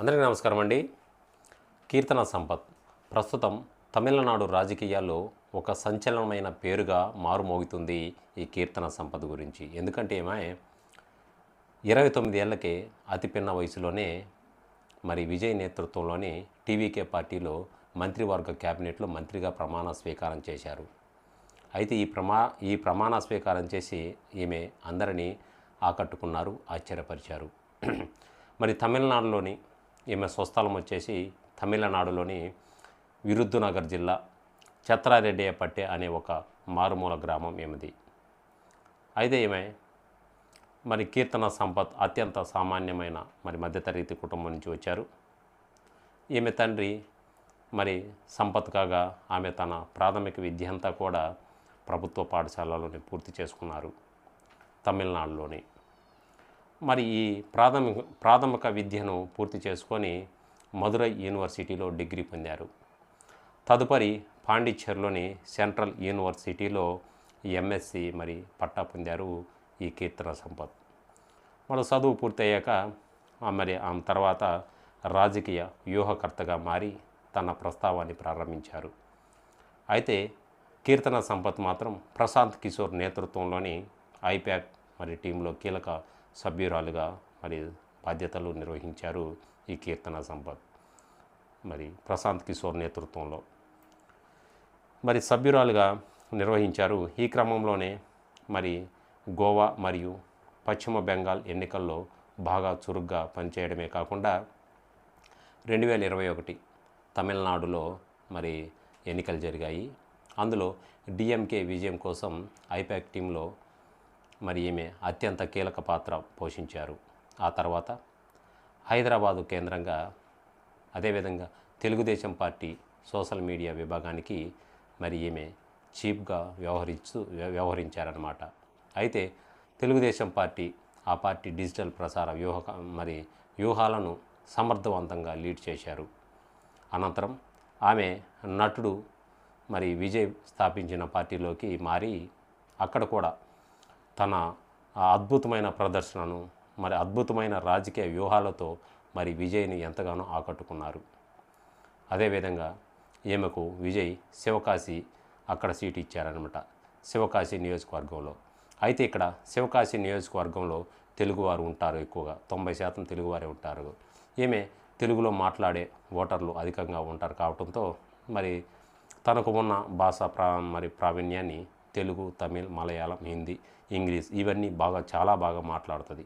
అందరికీ నమస్కారం అండి. కీర్తన సంపత్ ప్రస్తుతం తమిళనాడు రాజకీయాల్లో ఒక సంచలనమైన పేరుగా మారుమోగుతుంది ఈ కీర్తన సంపత్ గురించి. ఎందుకంటే ఈమె 29 ఏళ్లకే అతి పిన్న వయసులోనే విజయ్ నేతృత్వంలోని టీవీకే పార్టీలో మంత్రివర్గ క్యాబినెట్లో మంత్రిగా ప్రమాణ స్వీకారం చేశారు. అయితే ఈ ప్రమాణ స్వీకారం చేసి ఈమె అందరినీ ఆకట్టుకున్నారు, ఆశ్చర్యపరిచారు. తమిళనాడులోని ఈమె స్వస్థలం వచ్చేసి తమిళనాడులోని విరుద్ధునగర్ జిల్లా ఛత్రారెడ్డియపట్టే అనే ఒక మారుమూల గ్రామం ఈమెది. అయితే ఈమె కీర్తన సంపత్ అత్యంత సామాన్యమైన మధ్యతరగతి కుటుంబం నుంచి వచ్చారు. ఈమె తండ్రి సంపత్ కాగా ఆమె తన ప్రాథమిక విద్య అంతా కూడా ప్రభుత్వ పాఠశాలలోనే పూర్తి చేసుకున్నారు తమిళనాడులోని. ఈ ప్రాథమిక విద్యను పూర్తి చేసుకొని మదురై యూనివర్సిటీలో డిగ్రీ పొందారు. తదుపరి పాండిచ్చేరిలోని సెంట్రల్ యూనివర్సిటీలో ఎంఎస్సి పట్టా పొందారు ఈ కీర్తన సంపత్. చదువు పూర్తయ్యాక ఆమె తర్వాత రాజకీయ వ్యూహకర్తగా మారి తన ప్రస్తావాన్ని ప్రారంభించారు. అయితే కీర్తన సంపత్ మాత్రం ప్రశాంత్ కిషోర్ నేతృత్వంలోని ఐపాక్ టీంలో కీలక సభ్యురాలుగా బాధ్యతలు నిర్వహించారు ఈ కీర్తన సంపత్. ప్రశాంత్ కిషోర్ నేతృత్వంలో సభ్యురాలుగా నిర్వహించారు. ఈ క్రమంలోనే గోవా మరియు పశ్చిమ బెంగాల్ ఎన్నికల్లో బాగా చురుగ్గా పనిచేయడమే కాకుండా 2021 తమిళనాడులో ఎన్నికలు జరిగాయి. అందులో డిఎంకే విజయం కోసం ఐపాక్ టీంలో ఈమె అత్యంత కీలక పాత్ర పోషించారు. ఆ తర్వాత హైదరాబాదు కేంద్రంగా అదేవిధంగా తెలుగుదేశం పార్టీ సోషల్ మీడియా విభాగానికి ఈమె చీఫ్గా వ్యవహరించారన్నమాట. అయితే తెలుగుదేశం పార్టీ ఆ పార్టీ డిజిటల్ ప్రసార వ్యూహాలను సమర్థవంతంగా లీడ్ చేశారు. అనంతరం ఆమె నటుడు విజయ్ స్థాపించిన పార్టీలోకి మారి అక్కడ కూడా తన అద్భుతమైన ప్రదర్శనను అద్భుతమైన రాజకీయ వ్యూహాలతో విజయ్ని ఎంతగానో ఆకట్టుకున్నారు. అదేవిధంగా ఈమెకు విజయ్ శివకాశి అక్కడ సీటు ఇచ్చారనమాట, శివకాశి నియోజకవర్గంలో. అయితే ఇక్కడ శివకాశి నియోజకవర్గంలో తెలుగువారు ఉంటారు, ఎక్కువగా 90% తెలుగువారే ఉంటారు. ఈమె తెలుగులో మాట్లాడే ఓటర్లు అధికంగా ఉంటారు కావడంతో తనకు ఉన్న భాష ప్రావీణ్యాన్ని తెలుగు, తమిళ్, మలయాళం, హిందీ, ఇంగ్లీష్ ఇవన్నీ చాలా బాగా మాట్లాడుతుంది.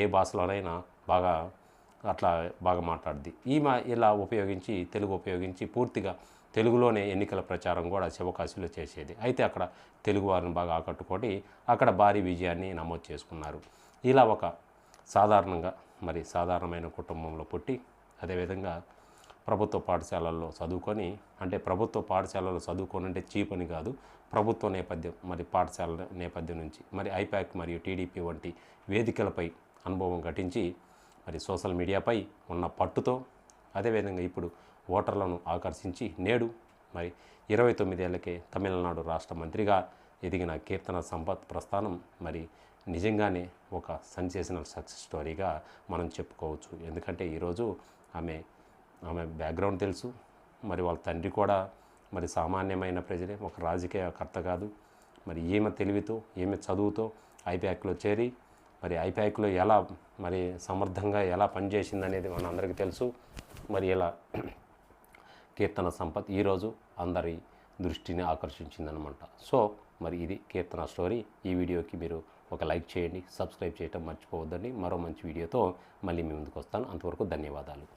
ఏ భాషలోనైనా బాగా మాట్లాడుద్ది. ఈమె ఇలా తెలుగు ఉపయోగించి పూర్తిగా తెలుగులోనే ఎన్నికల ప్రచారం కూడా శివకాశిలో చేసేది. అయితే అక్కడ తెలుగు వారిని బాగా ఆకట్టుకొని అక్కడ భారీ విజయాన్ని నమోదు చేసుకున్నారు. ఇలా ఒక సాధారణమైన కుటుంబంలో పుట్టి అదేవిధంగా ప్రభుత్వ పాఠశాలల్లో చదువుకొని, ప్రభుత్వ పాఠశాలలో చదువుకొని చీప్ అని కాదు, ప్రభుత్వ నేపథ్యం పాఠశాల నేపథ్యం నుంచి ఐపాక్ మరియు టీడీపీ వంటి వేదికలపై అనుభవం ఘటించి సోషల్ మీడియాపై ఉన్న పట్టుతో అదేవిధంగా ఇప్పుడు ఓటర్లను ఆకర్షించి నేడు 29 ఏళ్లకే తమిళనాడు రాష్ట్ర మంత్రిగా ఎదిగిన కీర్తన సంపత్ ప్రస్థానం నిజంగానే ఒక సెన్సేషనల్ సక్సెస్ స్టోరీగా మనం చెప్పుకోవచ్చు. ఎందుకంటే ఈరోజు ఆమె బ్యాక్గ్రౌండ్ తెలుసు, వాళ్ళ తండ్రి కూడా సామాన్యమైన ప్రజలే, ఒక రాజకీయకర్త కాదు. ఈమె తెలివితో ఈమె చదువుతో ఐపాక్లో చేరి ఐపాక్లో ఎలా సమర్థంగా ఎలా పనిచేసిందనేది మన అందరికీ తెలుసు. ఇలా కీర్తన సంపత్ ఈరోజు అందరి దృష్టిని ఆకర్షించిందనమాట. సో ఇది కీర్తన స్టోరీ. ఈ వీడియోకి మీరు ఒక లైక్ చేయండి, సబ్స్క్రైబ్ చేయటం మర్చిపోవద్దండి. మరో మంచి వీడియోతో మళ్ళీ మీ ముందుకు వస్తాను. అంతవరకు ధన్యవాదాలు.